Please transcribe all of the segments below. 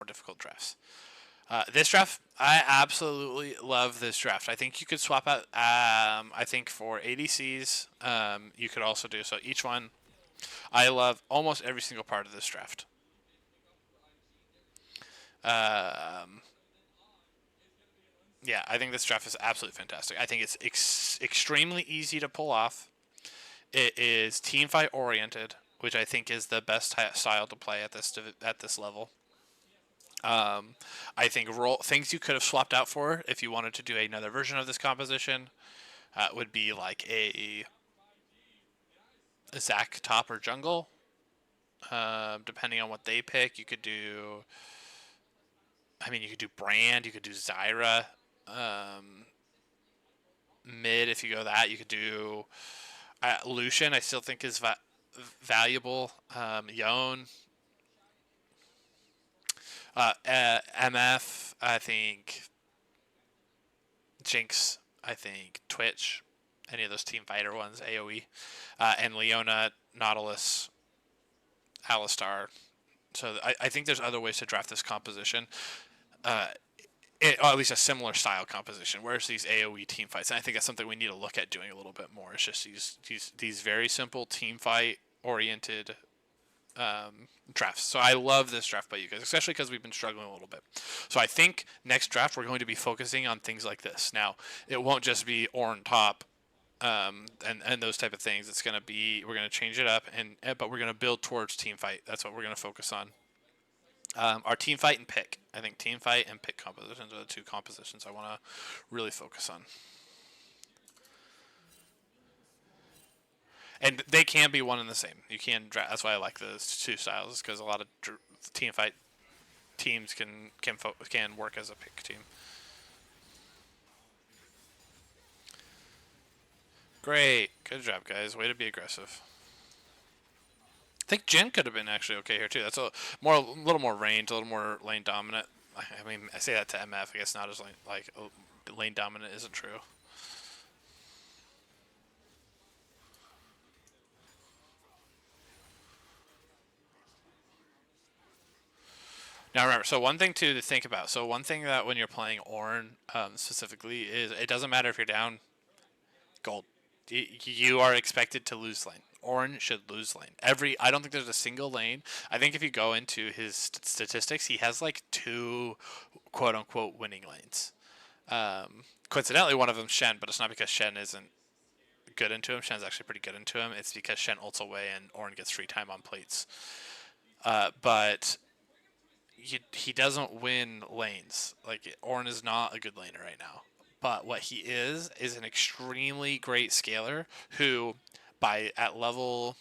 more difficult drafts. This draft, I absolutely love this draft. I think you could swap out. I think for ADCs, you could also do so. Each one, I love almost every single part of this draft. Yeah, I think this draft is absolutely fantastic. I think it's extremely easy to pull off. It is team fight oriented, which I think is the best style to play at this level. I think things you could have swapped out for if you wanted to do another version of this composition would be like a Zac top or jungle. Depending on what they pick, you could do. I mean, you could do Brand, you could do Zyra. Mid, if you go that, you could do Lucian. I still think is valuable. Yone. MF, I think. Jinx, I think. Twitch, any of those team fighter ones, AoE. And Leona, Nautilus, Alistar. So I think there's other ways to draft this composition. Or at least a similar style composition. Whereas these AoE team fights, and I think that's something we need to look at doing a little bit more. It's just these very simple team fight oriented drafts. So I love this draft by you guys, especially because we've been struggling a little bit. So I think next draft we're going to be focusing on things like this. Now it won't just be Ornn top and those type of things. It's gonna be, we're gonna change it up, but we're gonna build towards team fight. That's what we're gonna focus on. Our team fight and pick. I think team fight and pick compositions are the two compositions I want to really focus on. And they can be one and the same. You can draft. That's why I like those two styles, because a lot of team fight teams can work as a pick team. Great, good job, guys. Way to be aggressive. I think Jhin could have been actually okay here too. That's a little more range, a little more lane dominant. I mean, I say that to MF. I guess not as lane dominant isn't true. Now remember, so one thing to think about. So one thing that when you're playing Ornn specifically is it doesn't matter if you're down gold. You are expected to lose lane. Ornn should lose lane. I don't think there's a single lane. I think if you go into his statistics, he has like 2 quote unquote winning lanes. Coincidentally, one of them Shen, but it's not because Shen isn't good into him. Shen's actually pretty good into him. It's because Shen ults away and Ornn gets free time on plates. But he doesn't win lanes. Like, Ornn is not a good laner right now. But what he is an extremely great scaler who, at level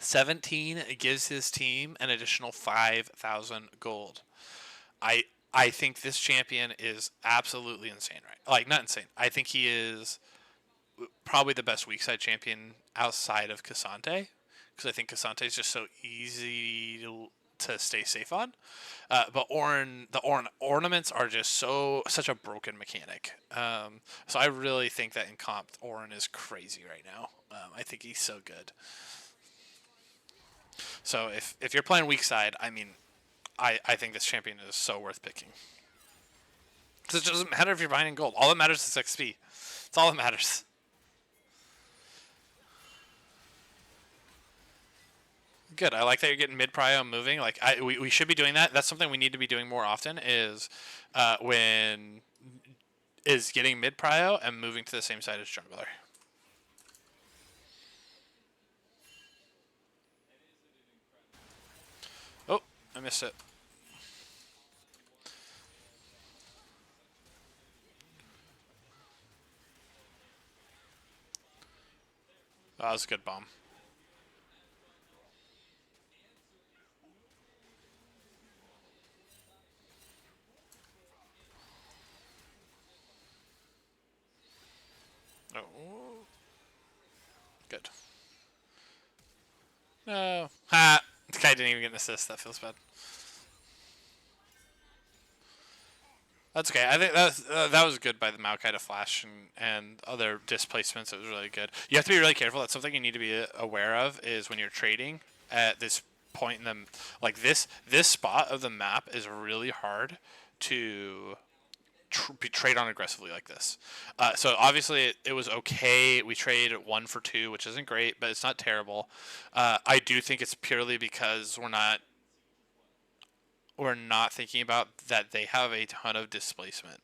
17, gives his team an additional 5,000 gold. I think this champion is absolutely insane, right? Like, not insane. I think he is probably the best weak side champion outside of Cassante, because I think Cassante is just so easy to stay safe on. But the Ornn ornaments are just such a broken mechanic. So I really think that in comp, Ornn is crazy right now. I think he's so good. So if you're playing weak side, I mean, I think this champion is so worth picking. Because it doesn't matter if you're buying in gold. All that matters is XP. It's all that matters. Good. I like that you're getting mid prio and moving. Like we should be doing that. That's something we need to be doing more often. Is getting mid prio and moving to the same side as jungler. Oh, I missed it. Oh, that was a good bomb. Oh. Good. No. Ha! The guy didn't even get an assist. That feels bad. That's okay. I think that was good by the Maokai to flash and other displacements. It was really good. You have to be really careful. That's something you need to be aware of is when you're trading at this point in them. Like this spot of the map is really hard to trade on aggressively like this. So obviously it was okay. We trade 1 for 2, which isn't great, but it's not terrible. I do think it's purely because we're not thinking about that they have a ton of displacement.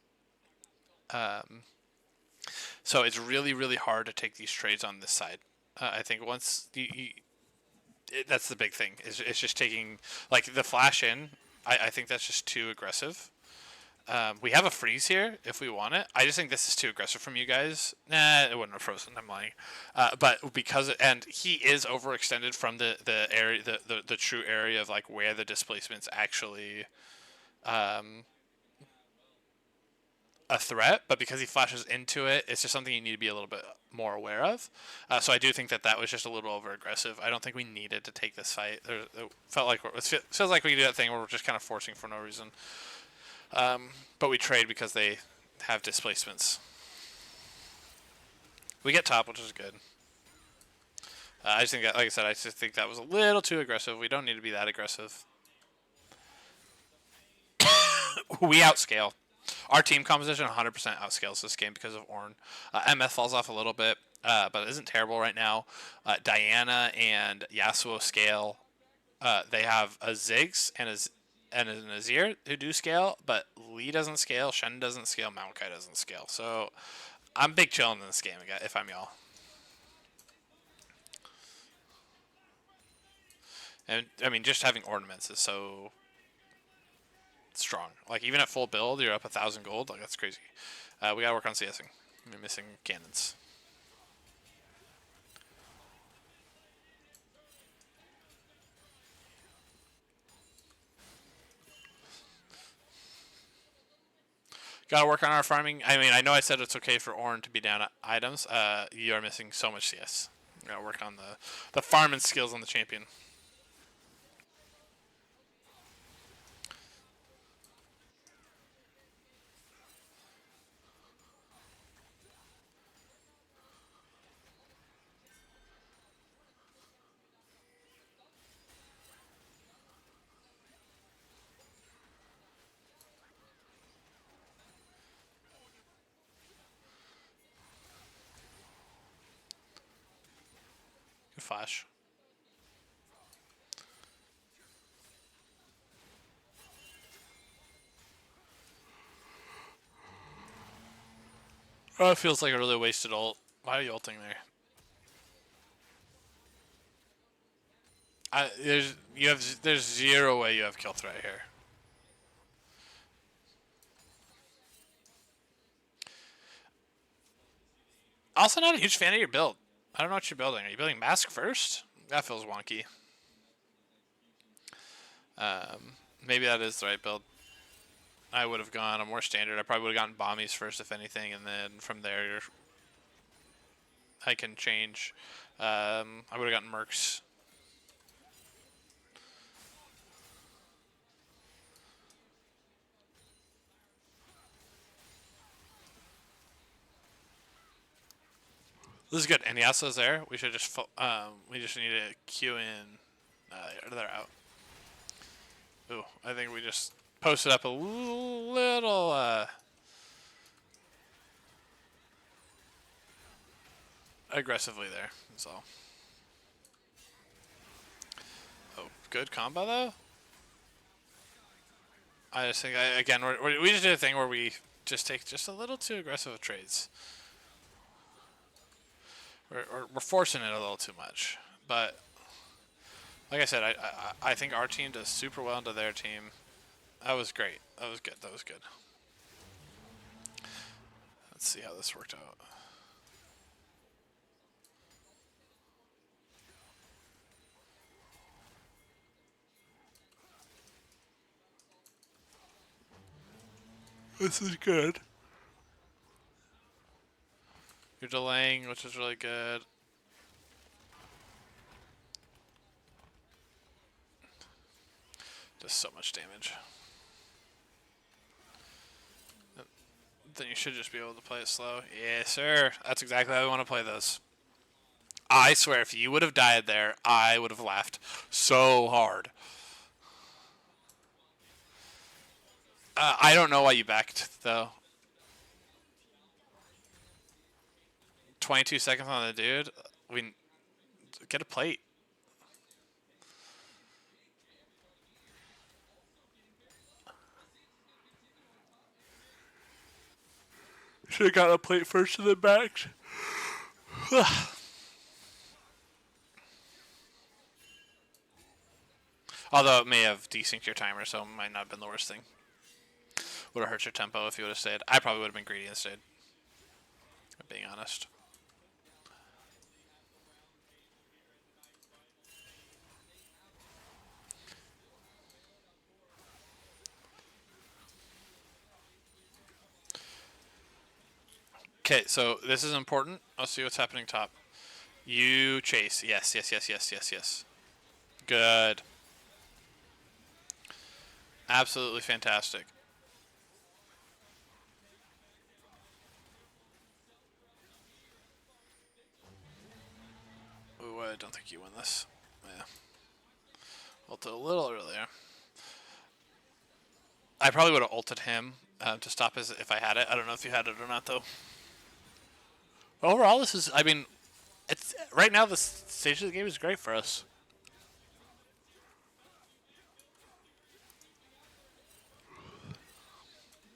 So it's really, really hard to take these trades on this side. I think once that's the big thing. It's just taking like the flash in. I think that's just too aggressive. We have a freeze here if we want it. I just think this is too aggressive from you guys. Nah, it wouldn't have frozen. I'm lying. But because and he is overextended from the area, the true area of like where the displacement's actually a threat. But because he flashes into it, it's just something you need to be a little bit more aware of. So I do think that was just a little over aggressive. I don't think we needed to take this fight. It felt like it feels like we do that thing where we're just kind of forcing for no reason. But we trade because they have displacements. We get top, which is good. I just think that, like I said, I just think that was a little too aggressive. We don't need to be that aggressive. We outscale. Our team composition 100% outscales this game because of Ornn. MF falls off a little bit, but it isn't terrible right now. Diana and Yasuo scale. They have a Ziggs and an Azir who do scale, but Lee doesn't scale, Shen doesn't scale, Maokai doesn't scale. So I'm big chilling in this game if I'm y'all. And I mean, just having ornaments is so strong. Like even at full build, you're up 1,000 gold. Like that's crazy. We gotta work on CSing. We're missing cannons. Gotta work on our farming. I mean, I know I said it's okay for Ornn to be down items. You are missing so much CS. Gotta work on the farming skills on the champion. Good flash. Oh, it feels like a really wasted ult. Why are you ulting there? There's zero way you have kill threat here. Also, not a huge fan of your build. I don't know what you're building. Are you building mask first? That feels wonky. Maybe that is the right build. I would have gone a more standard. I probably would have gotten bombies first, if anything, and then from there I can change. I would have gotten mercs. This is good. And Yasuo's there. We should just we just need to queue in. They're out. Ooh, I think we just posted up a little aggressively there. So. Oh, good combo though. I just think again we just did a thing where we just take just a little too aggressive trades. We're forcing it a little too much, but like I said, I think our team does super well into their team. That was great. That was good. That was good. Let's see how this worked out. This is good. You're delaying, which is really good. Does so much damage. Then you should just be able to play it slow. Yes, sir. That's exactly how we want to play those. I swear, if you would have died there, I would have laughed so hard. I don't know why you backed, though. 22 seconds on the dude. We get a plate. Should have got a plate first and then backed. Although it may have desynced your timer, so it might not have been the worst thing. Would have hurt your tempo if you would have stayed. I probably would have been greedy and stayed. I'm being honest. Okay, so this is important. I'll see what's happening top. You chase. Yes, yes, yes, yes, yes, yes. Good. Absolutely fantastic. Ooh, I don't think you win this. Yeah. Ulted a little earlier. I probably would have ulted him to stop his if I had it. I don't know if you had it or not, though. Overall, this is, I mean, it's right now the stage of the game is great for us.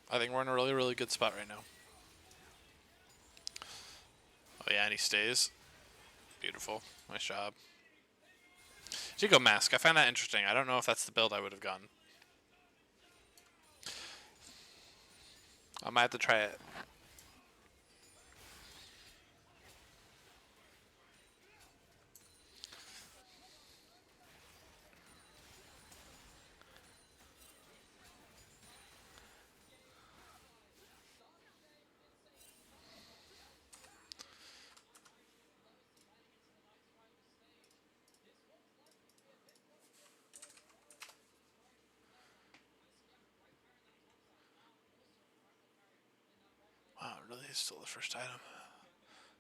I think we're in a really, really good spot right now. Oh yeah, and he stays. Beautiful. Nice job. Did go mask? I find that interesting. I don't know if that's the build I would have gone. I might have to try it. Wow, it really is still the first item.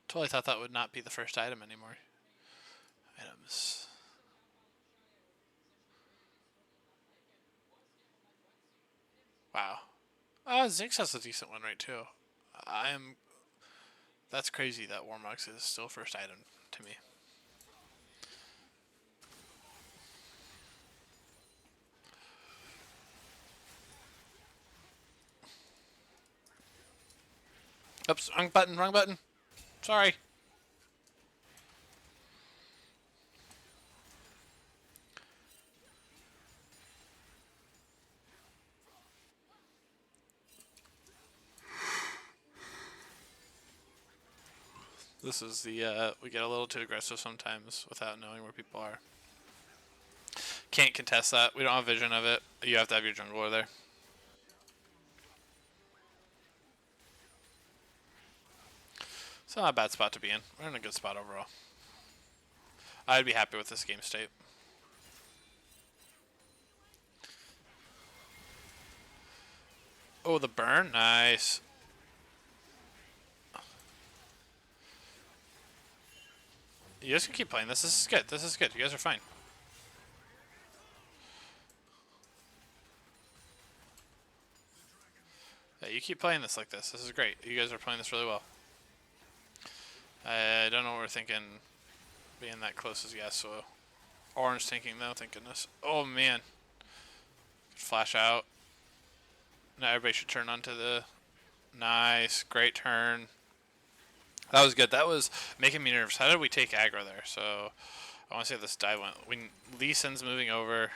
Totally thought that would not be the first item anymore. Items. Wow. Zinx has a decent one right too. I am. That's crazy that Warmox is still first item to me. Oops, wrong button, wrong button. Sorry. This is the, we get a little too aggressive sometimes without knowing where people are. Can't contest that. We don't have vision of it. You have to have your jungler there. It's not a bad spot to be in. We're in a good spot overall. I'd be happy with this game state. Oh, the burn? Nice. You guys can keep playing this. This is good. This is good. You guys are fine. Yeah, you keep playing this like this. This is great. You guys are playing this really well. I don't know what we're thinking being that close as Yasuo. Orange tanking though, thank goodness. Oh man. Flash out. Now everybody should turn onto the... Nice. Great turn. That was good. That was making me nervous. How did we take aggro there? So I want to see if this dive went. When Lee Sin's moving over.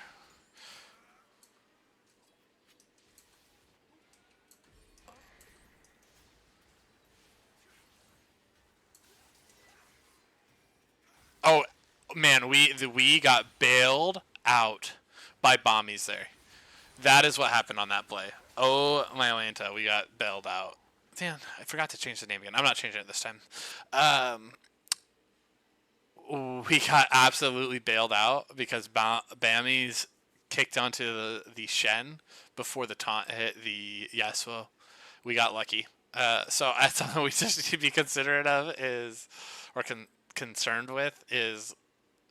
Oh man, we got bailed out by bombies there. That is what happened on that play. Oh my Atlanta, we got bailed out. Damn, I forgot to change the name again. I'm not changing it this time. We got absolutely bailed out because Bammies kicked onto the Shen before the taunt hit the Yasuo. We got lucky. So that's something we just need to be considerate of is, or concerned with is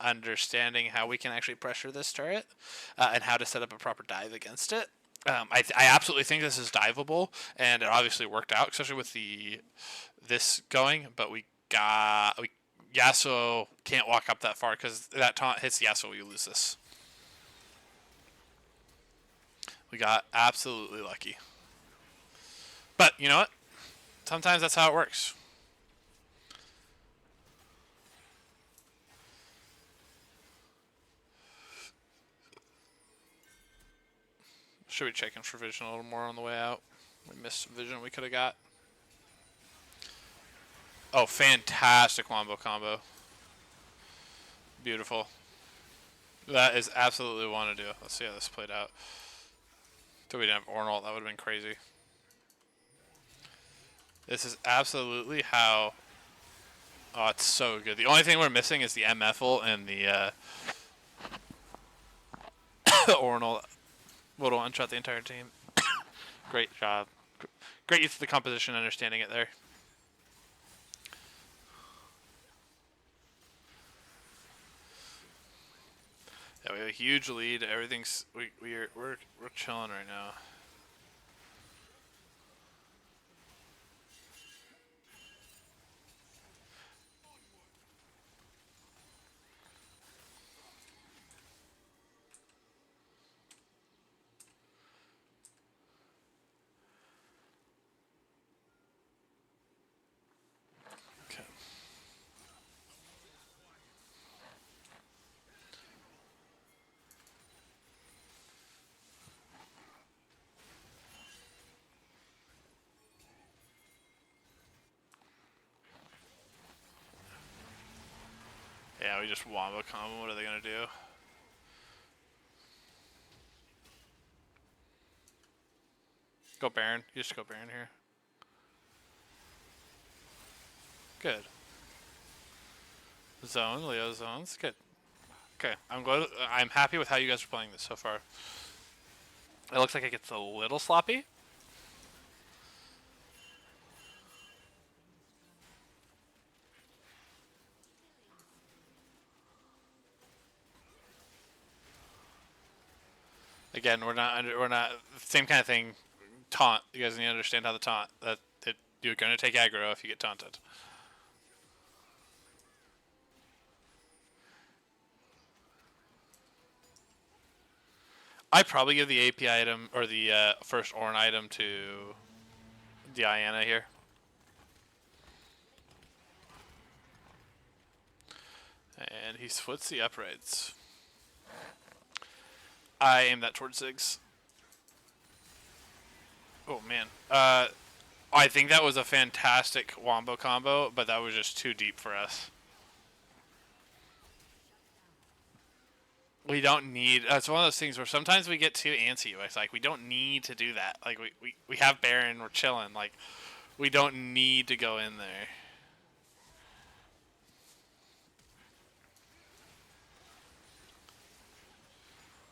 understanding how we can actually pressure this turret and how to set up a proper dive against it. I absolutely think this is diveable, and it obviously worked out, especially with this going. But Yasuo can't walk up that far because that taunt hits Yasuo, you lose this. We got absolutely lucky. But you know what? Sometimes that's how it works. Should be checking for vision a little more on the way out. We missed some vision we could have got. Oh, fantastic wombo combo. Beautiful. That is absolutely what we want to do. Let's see how this played out. If we didn't have Ornal, that would have been crazy. This is absolutely how... Oh, it's so good. The only thing we're missing is the MF and the Ornal. Would one-shot the entire team. Great job. Great use of the composition, understanding it there. Yeah, we have a huge lead. Everything's we're chilling right now. Okay. Yeah, we just wombo combo. What are they gonna do? Go Baron. You just go Baron here. Good. Zone, Leo zones. Good. Okay, I'm happy with how you guys are playing this so far. It looks like it gets a little sloppy. Again, we're not same kind of thing. Taunt. You guys need to understand how the taunt that you're gonna take aggro if you get taunted. I probably give the AP item or the first Ornn item to Diana here. And he splits the uprights. I aim that towards Ziggs. Oh man. I think that was a fantastic wombo combo, but that was just too deep for us. We don't need. It's one of those things where sometimes we get too antsy. It's like we don't need to do that. Like we have Baron, we're chilling. Like we don't need to go in there.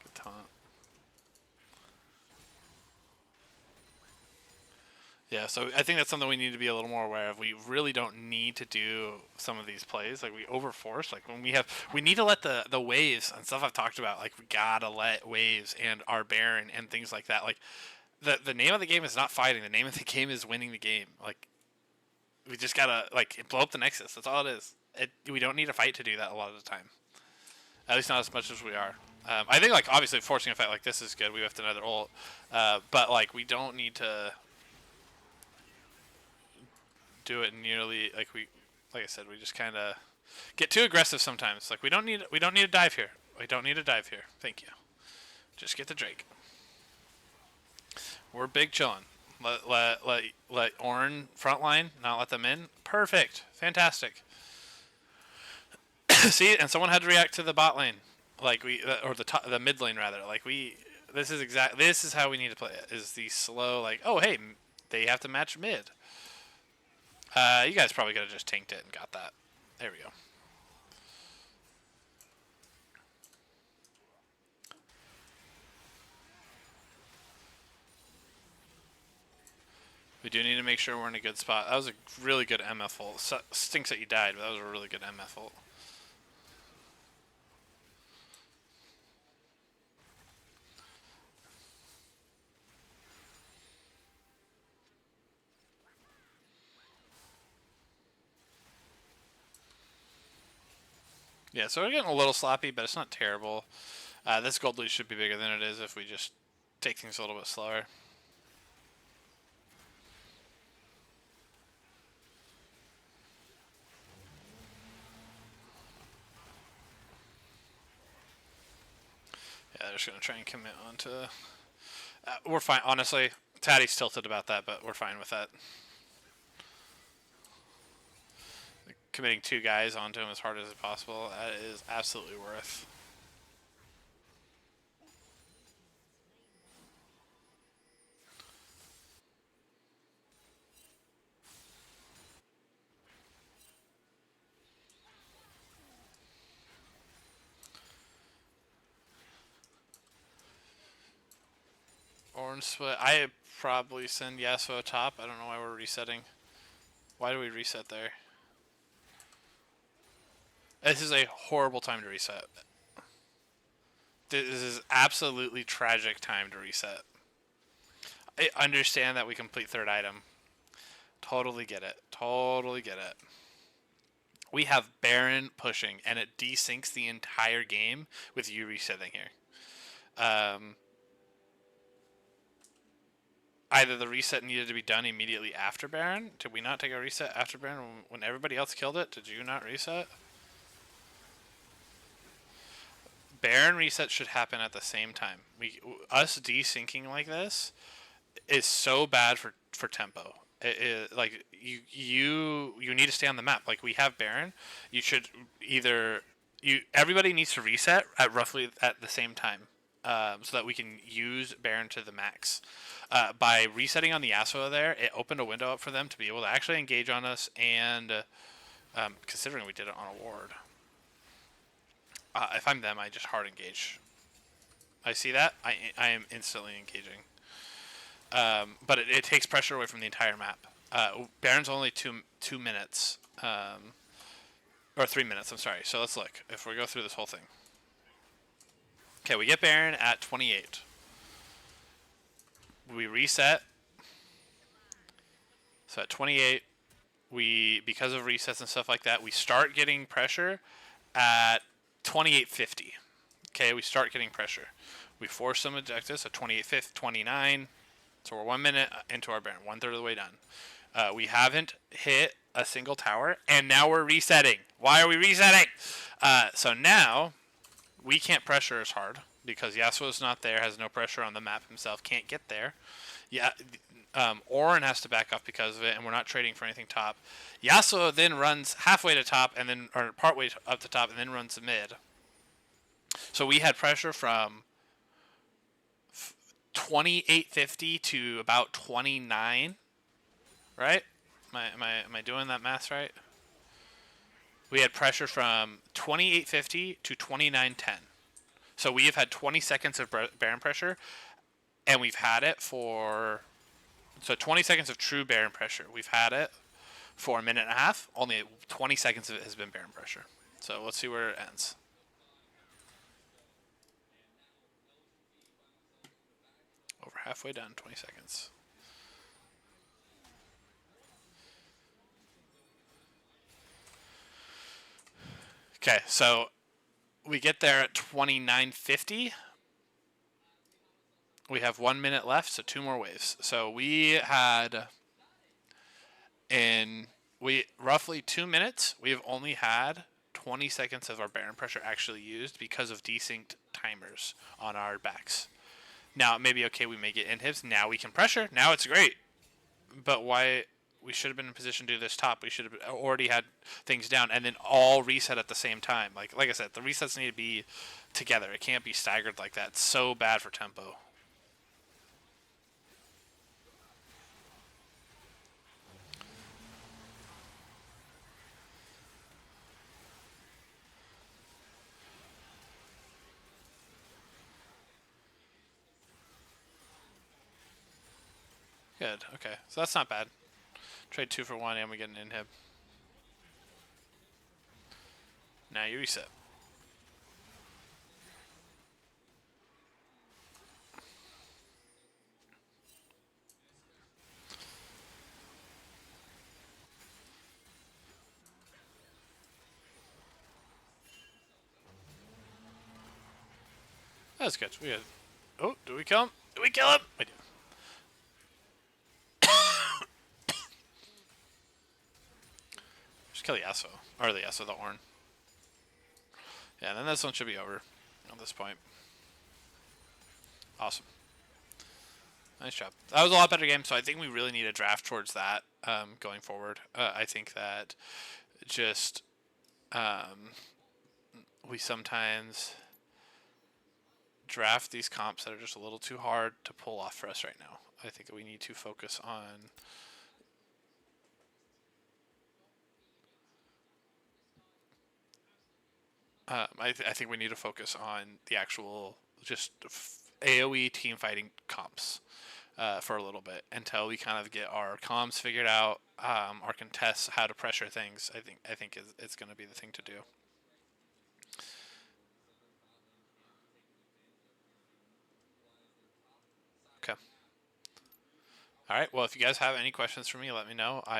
Good taunt. Yeah, so I think that's something we need to be a little more aware of. We really don't need to do some of these plays. Like we overforce. Like when we need to let the waves and stuff I've talked about. Like we gotta let waves and our Baron and things like that. Like the name of the game is not fighting. The name of the game is winning the game. Like we just gotta like blow up the Nexus. That's all it is. We don't need to fight to do that a lot of the time. At least not as much as we are. I think like obviously forcing a fight like this is good. We have to another ult, but like we don't need to do it nearly like I said, we just kind of get too aggressive sometimes. Like we don't need a dive here. We don't need a dive here. Thank you. Just get the Drake. We're big chillin'. Let Ornn frontline, not let them in. Perfect. Fantastic. See, and someone had to react to the bot lane, like or the mid lane rather. Like this is how we need to play it. Is the slow like, oh hey, they have to match mid. You guys probably could have just tanked it and got that. There we go. We do need to make sure we're in a good spot. That was a really good MF ult. Stinks that you died, but that was a really good MF ult. Yeah, so we're getting a little sloppy, but it's not terrible. This gold lead should be bigger than it is if we just take things a little bit slower. Yeah, they're just going to try and commit onto... we're fine. Honestly, Taddy's tilted about that, but we're fine with that. Committing 2 guys onto him as hard as possible, that is absolutely worth. Orange split. I probably send Yasuo top. I don't know why we're resetting. Why do we reset there? This is a horrible time to reset. This is absolutely tragic time to reset. I understand that we complete 3rd item. Totally get it. Totally get it. We have Baron pushing, and it desyncs the entire game with you resetting here. Either the reset needed to be done immediately after Baron. Did we not take a reset after Baron when everybody else killed it? Did you not reset? Baron reset should happen at the same time. Us desyncing like this is so bad for tempo. Like you need to stay on the map. Like we have Baron, you should everybody needs to reset at roughly at the same time, so that we can use Baron to the max. By resetting on the Yasuo there, it opened a window up for them to be able to actually engage on us, and considering we did it on a ward. If I'm them, I just hard engage. I see that. I am instantly engaging. But it takes pressure away from the entire map. Baron's only two minutes, or 3 minutes. I'm sorry. So let's look. If we go through this whole thing, okay, we get Baron at 28. We reset. So at 28, because of resets and stuff like that, we start getting pressure at 28:50. Okay, we start getting pressure. We force some objectives at 28:50, 29. So we're 1 minute into our Baron, 1/3 of the way done. We haven't hit a single tower, and now we're resetting. Why are we resetting? So now we can't pressure as hard because Yasuo's not there, has no pressure on the map himself, can't get there. Yeah, Orin has to back up because of it, and we're not trading for anything top. Yasuo then runs halfway to top, and then or partway up to top, and then runs to mid. So we had pressure from 28:50 to about 29, right? Am I doing that math right? We had pressure from 28:50 to 29:10. So we have had 20 seconds of Baron pressure, and we've had it for 20 seconds of true Baron pressure. We've had it for a minute and a half. Only 20 seconds of it has been Baron pressure. So let's see where it ends. Over halfway done, 20 seconds. Okay, so we get there at 29:50. We have 1 minute left, so 2 more waves. So we had roughly 2 minutes, we have only had 20 seconds of our Baron pressure actually used because of desynced timers on our backs. Now it may be okay, we may get inhibs. Now we can pressure. Now it's great. But why? We should have been in position to do this top. We should have already had things down and then all reset at the same time. Like I said, the resets need to be together. It can't be staggered like that. It's so bad for tempo. Good. Okay. So that's not bad. Trade 2 for 1 and we get an inhib. Now you reset. That's good. We had. Oh, do we kill him? Do we kill him? We do. Just kill the Yasuo. Or the Yasuo, the Ornn. Yeah, and then this one should be over at this point. Awesome. Nice job. That was a lot better game, so I think we really need a draft towards that going forward. I think that just we sometimes draft these comps that are just a little too hard to pull off for us right now. I think that we need to focus on I think we need to focus on the actual just AoE team fighting comps for a little bit until we kind of get our comms figured out, our contests, how to pressure things. I think it's going to be the thing to do. Okay. All right. Well, if you guys have any questions for me, let me know. I